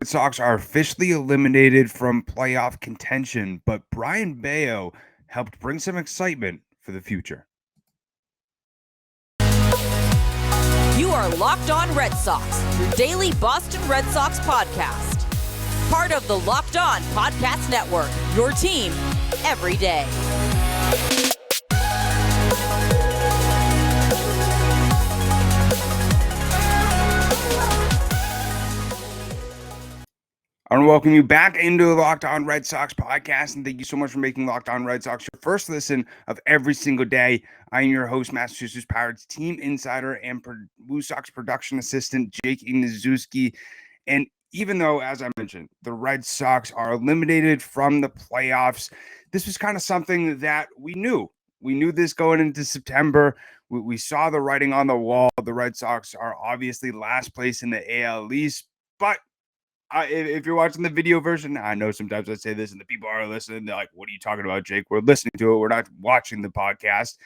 Red Sox are officially eliminated from playoff contention, but Brayan Bello helped bring some excitement for the future. You are Locked On Red Sox, your daily Boston Red Sox podcast. Part of the Locked On Podcast Network, your team every day. I want to welcome you back into the Locked On Red Sox podcast, and thank you so much for making Locked On Red Sox your first listen of every single day. I am your host, Massachusetts Pirates team insider and WooSox production assistant, Jake Ignaszewski. And even though, as I mentioned, the Red Sox are eliminated from the playoffs, this was kind of something that we knew. We knew this going into September. We saw the writing on the wall. The Red Sox are obviously last place in the AL East, but if you're watching the video version, I know sometimes I say this and the people are listening. They're like, what are you talking about, Jake? We're listening to it. We're not watching the podcast.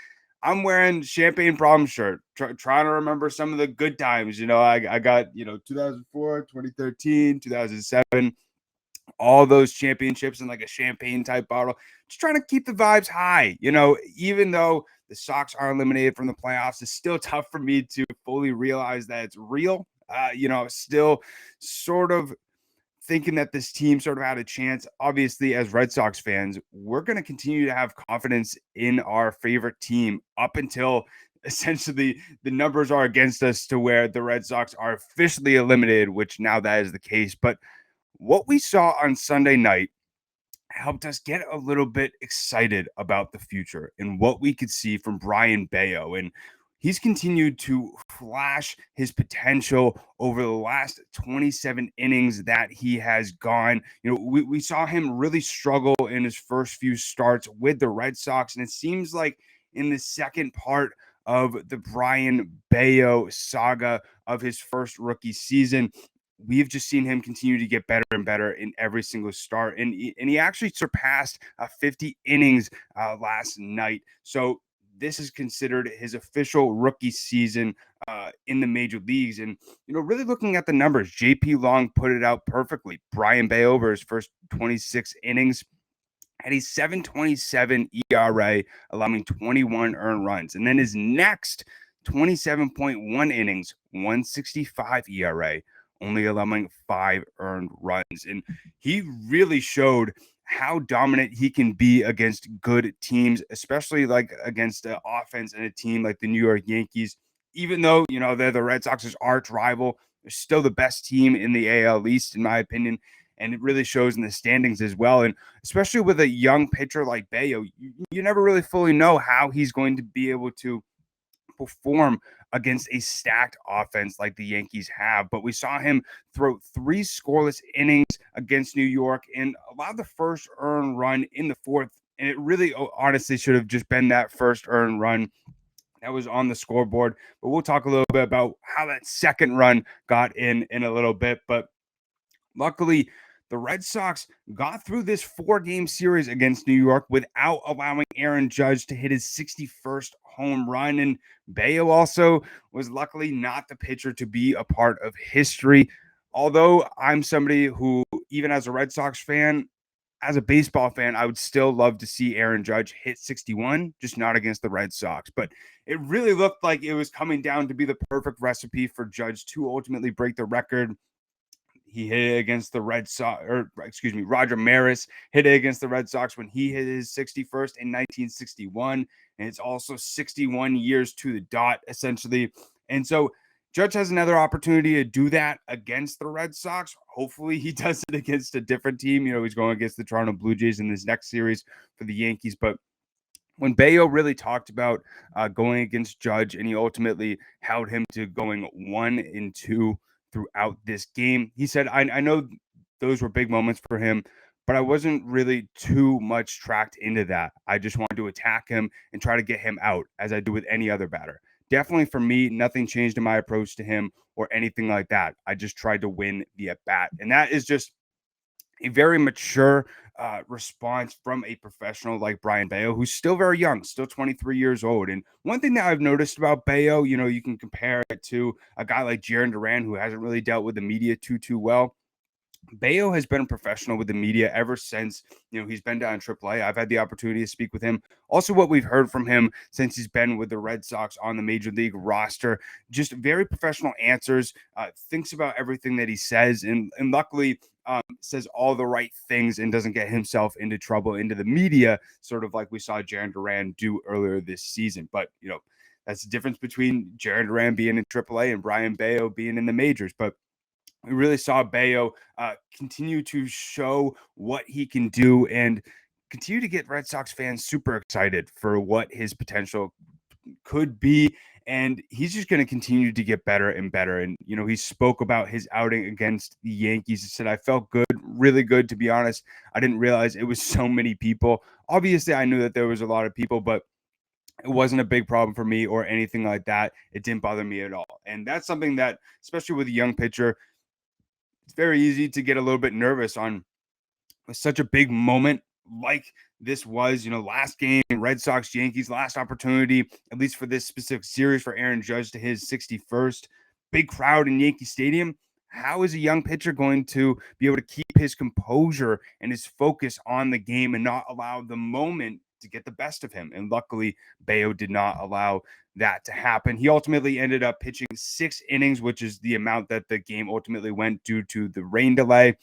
I'm wearing Champagne Problem shirt, trying to remember some of the good times. You know, I got, 2004, 2013, 2007, all those championships in like a champagne type bottle. Just trying to keep the vibes high. Even though the Sox are eliminated from the playoffs, it's still tough for me to fully realize that it's real. Still sort of thinking that this team sort of had a chance. Obviously, as Red Sox fans, we're going to continue to have confidence in our favorite team up until essentially the numbers are against us to where the Red Sox are officially eliminated, which now that is the case. But what we saw on Sunday night helped us get a little bit excited about the future and what we could see from Brayan Bello. And he's continued to flash his potential over the last 27 innings that he has gone. We saw him really struggle in his first few starts with the Red Sox. And it seems like in the second part of the Brayan Bello saga of his first rookie season, we've just seen him continue to get better and better in every single start. And he actually surpassed 50 innings last night. So this is considered his official rookie season in the major leagues. And, really looking at the numbers, JP Long put it out perfectly. Brayan Bello over his first 26 innings had a 7.27 ERA, allowing 21 earned runs. And then his next 27.1 innings, 165 ERA, only allowing 5 earned runs. And he really showed how dominant he can be against good teams, especially like against the offense and a team like the New York Yankees. Even though, they're the Red Sox's arch rival, they're still the best team in the AL East, in my opinion. And it really shows in the standings as well. And especially with a young pitcher like Bello, you never really fully know how he's going to be able to perform against a stacked offense like the Yankees have. But we saw him throw 3 scoreless innings against New York and allow the first earned run in the fourth. And it really honestly should have just been that first earned run that was on the scoreboard. But we'll talk a little bit about how that second run got in a little bit. But luckily, the Red Sox got through this 4-game series against New York without allowing Aaron Judge to hit his 61st home run. And Bello also was luckily not the pitcher to be a part of history. Although I'm somebody who, even as a Red Sox fan, as a baseball fan, I would still love to see Aaron Judge hit 61, just not against the Red Sox. But it really looked like it was coming down to be the perfect recipe for Judge to ultimately break the record. He hit it against the Red Sox, Roger Maris hit it against the Red Sox when he hit his 61st in 1961. And it's also 61 years to the dot, essentially. And so Judge has another opportunity to do that against the Red Sox. Hopefully he does it against a different team. He's going against the Toronto Blue Jays in this next series for the Yankees. But when Bello really talked about going against Judge, and he ultimately held him to going 1-2 throughout this game, he said, I know those were big moments for him, but I wasn't really too much tracked into that. I just wanted to attack him and try to get him out as I do with any other batter. Definitely for me, nothing changed in my approach to him or anything like that. I just tried to win the at-bat. And that is just a very mature response from a professional like Brayan Bello, who's still very young, still 23 years old. And one thing that I've noticed about Bello, you can compare it to a guy like Jarren Duran, who hasn't really dealt with the media too well. Bello has been a professional with the media ever since, he's been down in AAA. I've had the opportunity to speak with him. Also, what we've heard from him since he's been with the Red Sox on the major league roster, just very professional answers, thinks about everything that he says, and luckily says all the right things and doesn't get himself into trouble into the media, sort of like we saw Jarren Duran do earlier this season. But, that's the difference between Jarren Duran being in AAA and Brayan Bello being in the majors. But we really saw Bello continue to show what he can do and continue to get Red Sox fans super excited for what his potential could be. And he's just going to continue to get better and better. And, he spoke about his outing against the Yankees. He said, I felt good, really good, to be honest. I didn't realize it was so many people. Obviously, I knew that there was a lot of people, but it wasn't a big problem for me or anything like that. It didn't bother me at all. And that's something that, especially with a young pitcher, it's very easy to get a little bit nervous on such a big moment like this was, last game, Red Sox, Yankees, last opportunity, at least for this specific series, for Aaron Judge to his 61st. Big crowd in Yankee Stadium. How is a young pitcher going to be able to keep his composure and his focus on the game and not allow the moment to get the best of him? And luckily, Bello did not allow that to happen. He ultimately ended up pitching 6 innings, which is the amount that the game ultimately went due to the rain delay,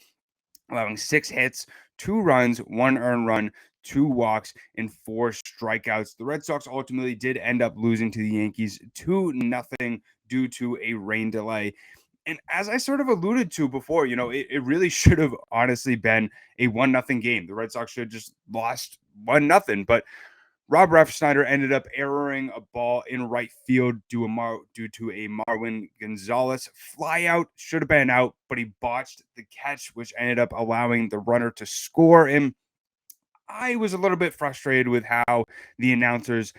allowing 6 hits, 2 runs, 1 earned run, 2 walks, and 4 strikeouts. The Red Sox ultimately did end up losing to the Yankees 2-0 due to a rain delay. And as I sort of alluded to before, it really should have honestly been a 1-0 game. The Red Sox should have just lost 1-0. But Rob Refsnyder ended up erroring a ball in right field due to a Marwin Gonzalez flyout. Should have been out, but he botched the catch, which ended up allowing the runner to score. And I was a little bit frustrated with how the announcers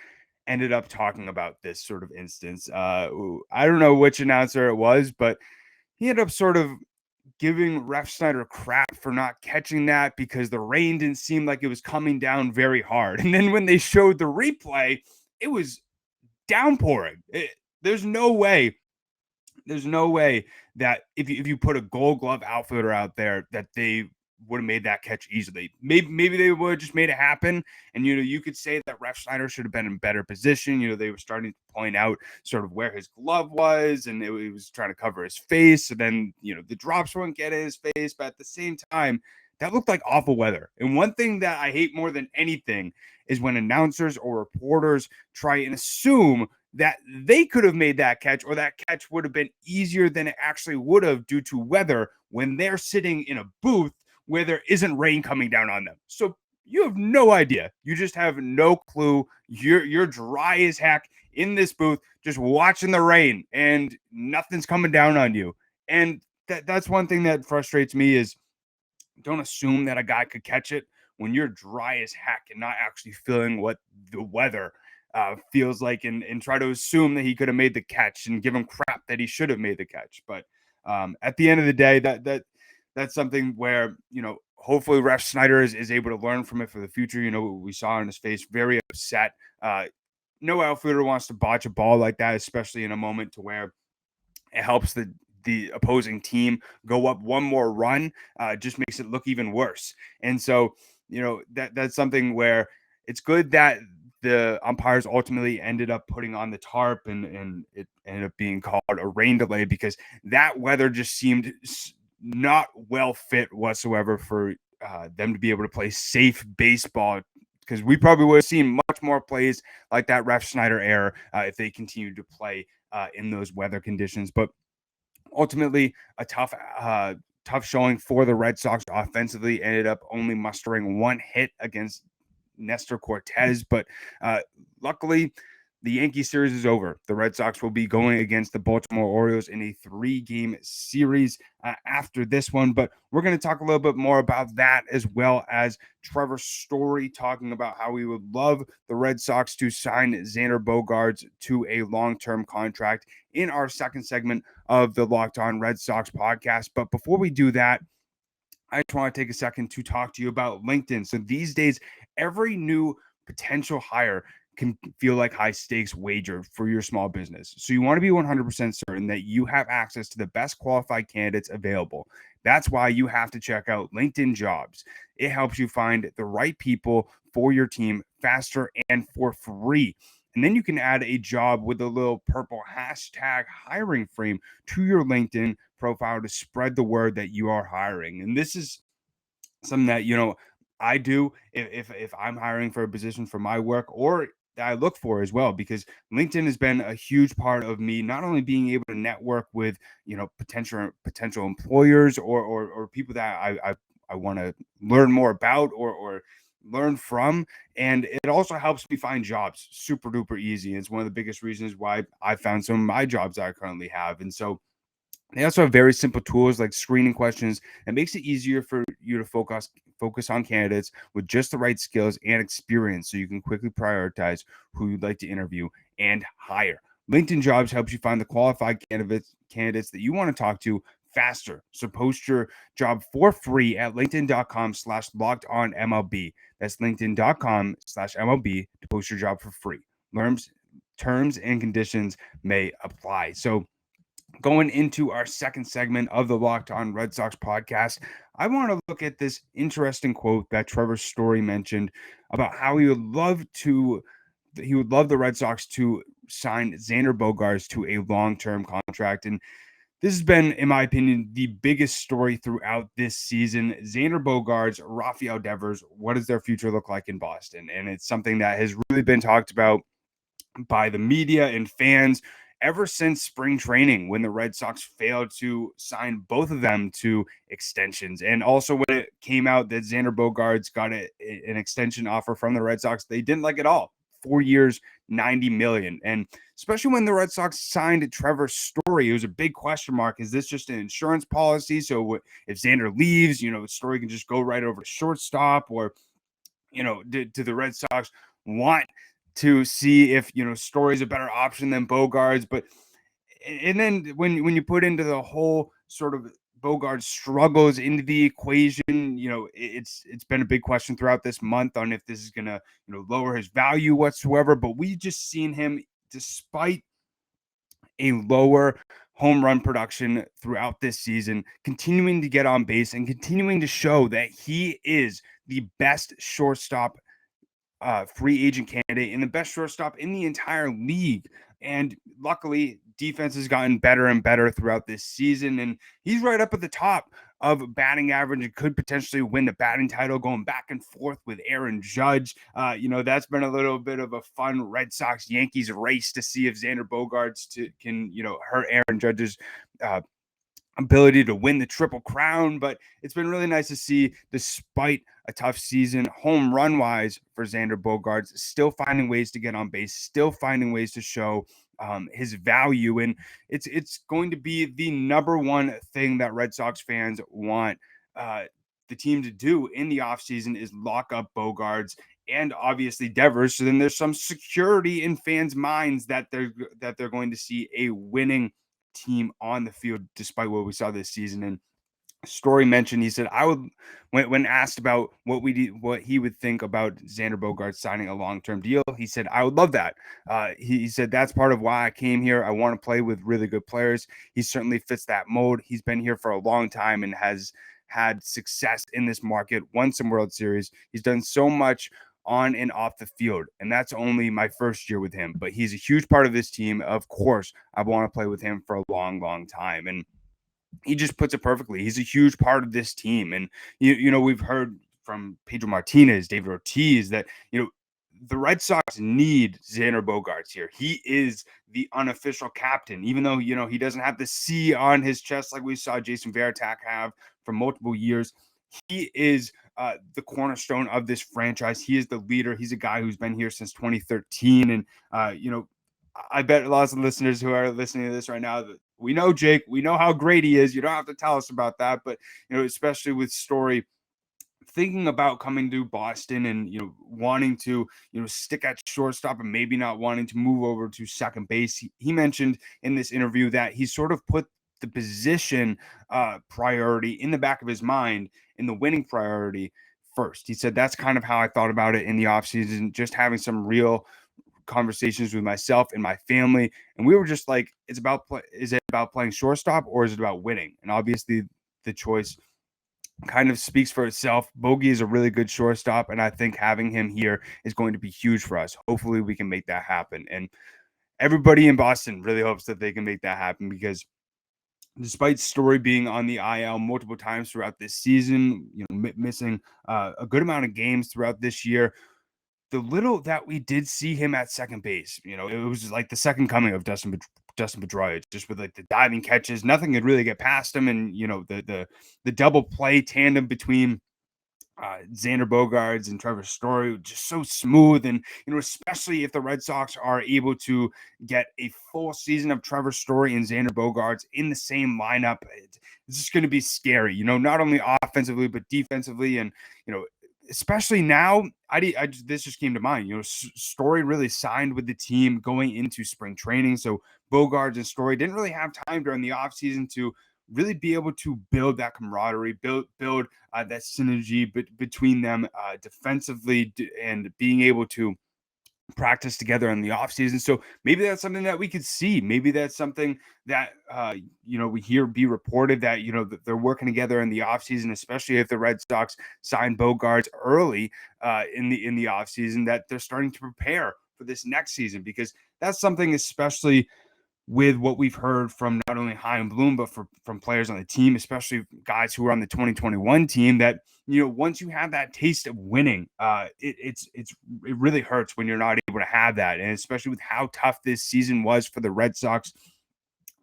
ended up talking about this sort of instance. I don't know which announcer it was, but he ended up sort of giving Refsnyder crap for not catching that because the rain didn't seem like it was coming down very hard. And then when they showed the replay, it was downpouring. There's no way that if you put a Gold Glove outfielder out there that they would have made that catch easily. Maybe they would have just made it happen. And you could say that Refsnyder should have been in better position. They were starting to point out sort of where his glove was, and it was trying to cover his face. So then the drops wouldn't get in his face. But at the same time, that looked like awful weather. And one thing that I hate more than anything is when announcers or reporters try and assume that they could have made that catch or that catch would have been easier than it actually would have due to weather when they're sitting in a booth where there isn't rain coming down on them. So you have no idea. You just have no clue. You're dry as heck in this booth, just watching the rain, and nothing's coming down on you. And that's one thing that frustrates me is don't assume that a guy could catch it when you're dry as heck and not actually feeling what the weather feels like, and try to assume that he could have made the catch and give him crap that he should have made the catch. But at the end of the day, that's something where, hopefully Refsnyder is able to learn from it for the future. We saw on his face, very upset. No outfielder wants to botch a ball like that, especially in a moment to where it helps the opposing team go up one more run, just makes it look even worse. And so, that's something where it's good that the umpires ultimately ended up putting on the tarp and it ended up being called a rain delay, because that weather just seemed not well fit whatsoever for them to be able to play safe baseball, because we probably would have seen much more plays like that Refsnyder error if they continued to play in those weather conditions. But ultimately, a tough showing for the Red Sox offensively. Ended up only mustering 1 hit against Nestor Cortez, but luckily the Yankee series is over. The Red Sox will be going against the Baltimore Orioles in a 3-game series after this one. But we're going to talk a little bit more about that, as well as Trevor Story talking about how we would love the Red Sox to sign Xander Bogaerts to a long-term contract in our second segment of the Locked On Red Sox podcast. But before we do that, I just want to take a second to talk to you about LinkedIn. So these days, every new potential hire can feel like high stakes wager for your small business. So you want to be 100% certain that you have access to the best qualified candidates available. That's why you have to check out LinkedIn Jobs. It helps you find the right people for your team faster and for free. And then you can add a job with a little purple hashtag hiring frame to your LinkedIn profile to spread the word that you are hiring. And this is something that, I do if I'm hiring for a position for my work, or that I look for as well, because LinkedIn has been a huge part of me not only being able to network with, potential employers or people that I want to learn more about or learn from. And it also helps me find jobs super duper easy. It's one of the biggest reasons why I found some of my jobs that I currently have. And so they also have very simple tools like screening questions that makes it easier for you to focus on candidates with just the right skills and experience, so you can quickly prioritize who you'd like to interview and hire. LinkedIn Jobs helps you find the qualified candidates that you want to talk to faster. So post your job for free at linkedin.com/lockedonmlb. That's linkedin.com/MLB to post your job for free. Terms and conditions may apply. So going into our second segment of the Locked On Red Sox podcast, I want to look at this interesting quote that Trevor Story mentioned about how he would love the Red Sox to sign Xander Bogaerts to a long-term contract. And this has been, in my opinion, the biggest story throughout this season. Xander Bogaerts, Rafael Devers, what does their future look like in Boston? And it's something that has really been talked about by the media and fans ever since spring training, when the Red Sox failed to sign both of them to extensions. And also when it came out that Xander Bogaerts got an extension offer from the Red Sox, they didn't like it all. 4 years, $90 million. And especially when the Red Sox signed Trevor Story, it was a big question mark. Is this just an insurance policy? So if Xander leaves, Story can just go right over to shortstop, or, do the Red Sox want to see if Story's a better option than Bogaerts? But and then when you put into the whole sort of Bogaerts struggles into the equation, it's been a big question throughout this month on if this is gonna lower his value whatsoever. But we just seen him, despite a lower home run production throughout this season, continuing to get on base and continuing to show that he is the best shortstop free agent candidate and the best shortstop in the entire league. And luckily, defense has gotten better and better throughout this season, and he's right up at the top of batting average and could potentially win the batting title, going back and forth with Aaron Judge. That's been a little bit of a fun Red Sox Yankees race to see if Xander Bogaerts can hurt Aaron Judge's ability to win the Triple Crown. But it's been really nice to see, despite a tough season home run wise for Xander Bogaerts, still finding ways to get on base, still finding ways to show his value. And it's going to be the number one thing that Red Sox fans want the team to do in the offseason, is lock up Bogaerts and obviously Devers. So then there's some security in fans' minds that they're going to see a winning team on the field, despite what we saw this season. And Story mentioned, he said, when asked about what he would think about Xander Bogaerts signing a long-term deal, he said, I would love that. He said, that's part of why I came here. I want to play with really good players. He certainly fits that mold. He's been here for a long time and has had success in this market, won some World Series. He's done so much on and off the field, and that's only my first year with him, but he's a huge part of this team. Of course, I want to play with him for a long, long time. And he just puts it perfectly. He's a huge part of this team. And we've heard from Pedro Martinez, David Ortiz, that the Red Sox need Xander Bogaerts here. He is the unofficial captain, even though he doesn't have the C on his chest like we saw Jason Varitek have for multiple years. He is the cornerstone of this franchise. He is the leader. He's a guy who's been here since 2013. And, I bet lots of listeners who are listening to this right now, that we know Jake, we know how great he is. You don't have to tell us about that. But, especially with Story thinking about coming to Boston and, wanting to, stick at shortstop and maybe not wanting to move over to second base. He mentioned in this interview that he sort of put the position priority in the back of his mind, in the winning priority first. He said, that's kind of how I thought about it in the offseason, just having some real conversations with myself and my family. And we were just like, is it about playing shortstop, or is it about winning? And obviously the choice kind of speaks for itself. Bogey is a really good shortstop, and I think having him here is going to be huge for us. Hopefully, we can make that happen. And everybody in Boston really hopes that they can make that happen because despite Story being on the IL multiple times throughout this season, missing a good amount of games throughout this year, the little that we did see him at second base, it was like the second coming of Dustin Pedroia, just with like the diving catches. Nothing could really get past him, and the double play tandem between Xander Bogaerts and Trevor Story, just so smooth. And, especially if the Red Sox are able to get a full season of Trevor Story and Xander Bogaerts in the same lineup, it's just going to be scary, not only offensively, but defensively. And, especially now, this just came to mind. Story really signed with the team going into spring training. So Bogaerts and Story didn't really have time during the offseason to really be able to build that camaraderie, build that synergy between them defensively, and being able to practice together in the offseason. So maybe that's something that we could see. Maybe that's something that we hear be reported that that they're working together in the offseason, especially if the Red Sox sign Bogaerts early in the offseason, that they're starting to prepare for this next season, because that's something, especially with what we've heard from not only Chaim Bloom, but from players on the team, especially guys who are on the 2021 team, that once you have that taste of winning, it really hurts when you're not able to have that. And especially with how tough this season was for the Red Sox,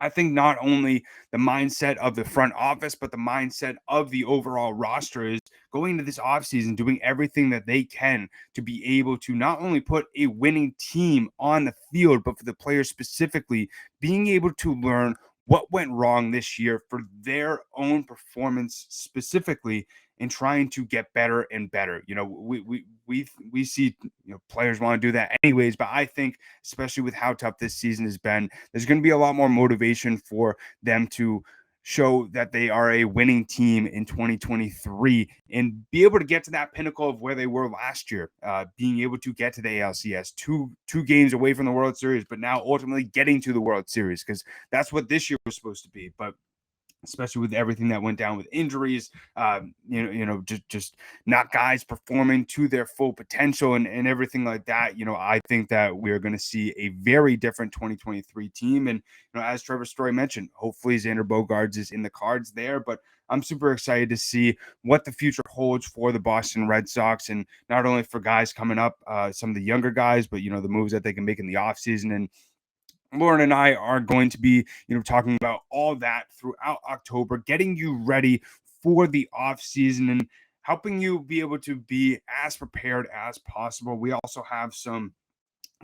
I think not only the mindset of the front office, but the mindset of the overall roster is going into this offseason, doing everything that they can to be able to not only put a winning team on the field, but for the players specifically, being able to learn what went wrong this year for their own performance specifically, and trying to get better and better. We see players want to do that anyways, but I think especially with how tough this season has been, there's going to be a lot more motivation for them to show that they are a winning team in 2023 and be able to get to that pinnacle of where they were last year, being able to get to the ALCS, two games away from the World Series, but now ultimately getting to the World Series, because that's what this year was supposed to be. But especially with everything that went down with injuries, just not guys performing to their full potential and everything like that. I think that we're going to see a very different 2023 team. And, as Trevor Story mentioned, hopefully Xander Bogaerts is in the cards there, but I'm super excited to see what the future holds for the Boston Red Sox, and not only for guys coming up, some of the younger guys, but, the moves that they can make in the offseason. And Lauren and I are going to be, talking about all that throughout October, getting you ready for the off season and helping you be able to be as prepared as possible. We also have some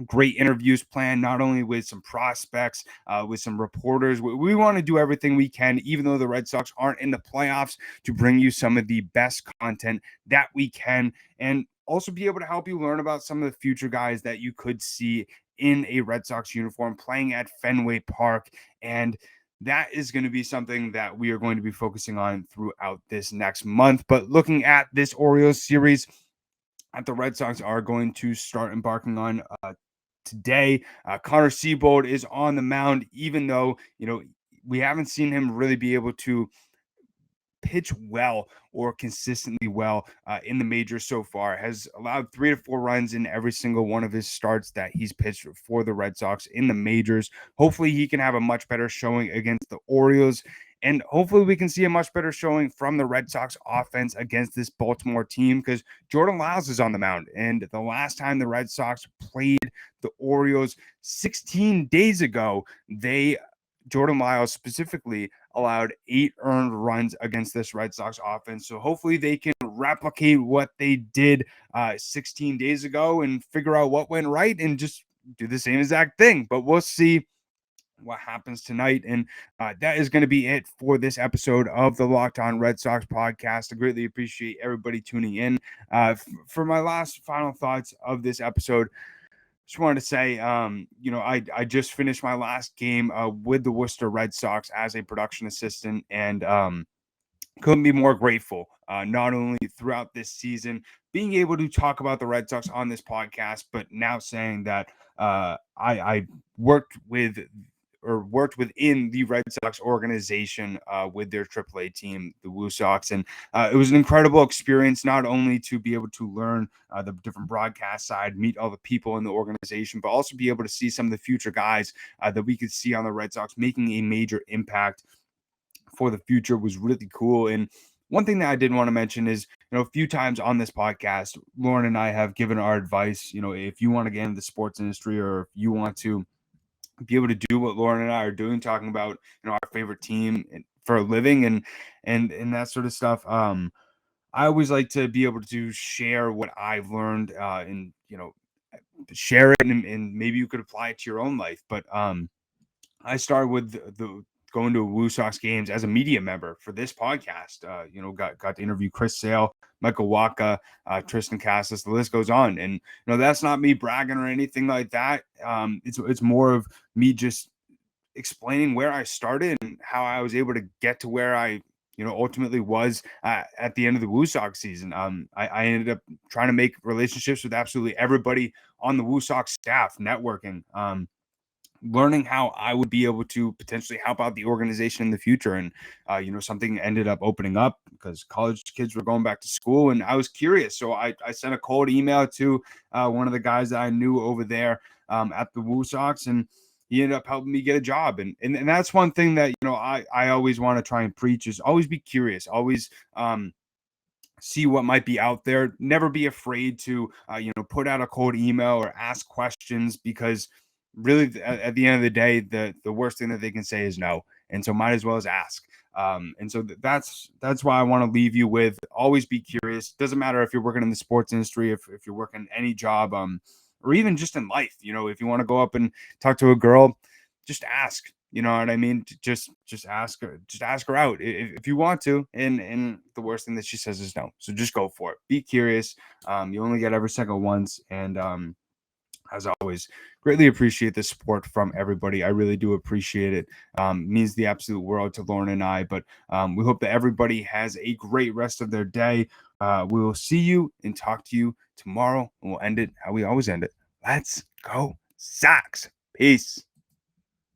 great interviews planned, not only with some prospects, with some reporters. We want to do everything we can, even though the Red Sox aren't in the playoffs, to bring you some of the best content that we can, and also be able to help you learn about some of the future guys that you could see in a Red Sox uniform playing at Fenway Park. And that is going to be something that we are going to be focusing on throughout this next month. But looking at this Orioles series that the Red Sox are going to start embarking on today, Connor Seabold is on the mound, even though, we haven't seen him really be able to pitch well or consistently well in the majors so far. Has allowed 3 to 4 runs in every single one of his starts that he's pitched for the Red Sox in the majors. Hopefully he can have a much better showing against the Orioles, and hopefully we can see a much better showing from the Red Sox offense against this Baltimore team, because Jordan Lyles is on the mound. And the last time the Red Sox played the Orioles 16 days ago, Jordan Lyles specifically allowed 8 earned runs against this Red Sox offense. So hopefully they can replicate what they did 16 days ago and figure out what went right and just do the same exact thing. But we'll see what happens tonight. And that is going to be it for this episode of the Locked On Red Sox podcast. I greatly appreciate everybody tuning in. For my final thoughts of this episode, just wanted to say, I just finished my last game with the Worcester Red Sox as a production assistant, and couldn't be more grateful, not only throughout this season, being able to talk about the Red Sox on this podcast, but now saying that I worked with or worked within the Red Sox organization with their AAA team, the WooSox. And it was an incredible experience, not only to be able to learn the different broadcast side, meet all the people in the organization, but also be able to see some of the future guys that we could see on the Red Sox making a major impact for the future. Was really cool. And one thing that I did want to mention is, a few times on this podcast, Lauren and I have given our advice. If you want to get into the sports industry, or if you want to be able to do what Lauren and I are doing, talking about, our favorite team for a living and that sort of stuff. I always like to be able to share what I've learned, and, share it, and maybe you could apply it to your own life. But I started with the going to WooSox games as a media member for this podcast. Got to interview Chris Sale, Michael Waka, Tristan Cassis. The list goes on, and that's not me bragging or anything like that. It's more of me just explaining where I started and how I was able to get to where I ultimately was at the end of the WooSox season. I ended up trying to make relationships with absolutely everybody on the WooSox staff, networking. Learning how I would be able to potentially help out the organization in the future. And, something ended up opening up because college kids were going back to school, and I was curious. So I sent a cold email to one of the guys that I knew over there at the WooSox, and he ended up helping me get a job. And that's one thing that, I always want to try and preach is always be curious, always, see what might be out there. Never be afraid to, put out a cold email or ask questions, because really at the end of the day, the worst thing that they can say is no. And so might as well as ask. And so that's why I want to leave you with always be curious. Doesn't matter if you're working in the sports industry, if you're working any job, or even just in life, if you want to go up and talk to a girl, just ask. You know what I mean? Just ask her. Just ask her out if you want to. And the worst thing that she says is no. So just go for it. Be curious. You only get every second once. And as always, greatly appreciate the support from everybody. I really do appreciate it. Means the absolute world to Lauren and I. But we hope that everybody has a great rest of their day. We will see you and talk to you tomorrow. And we'll end it how we always end it. Let's go Sox. Peace.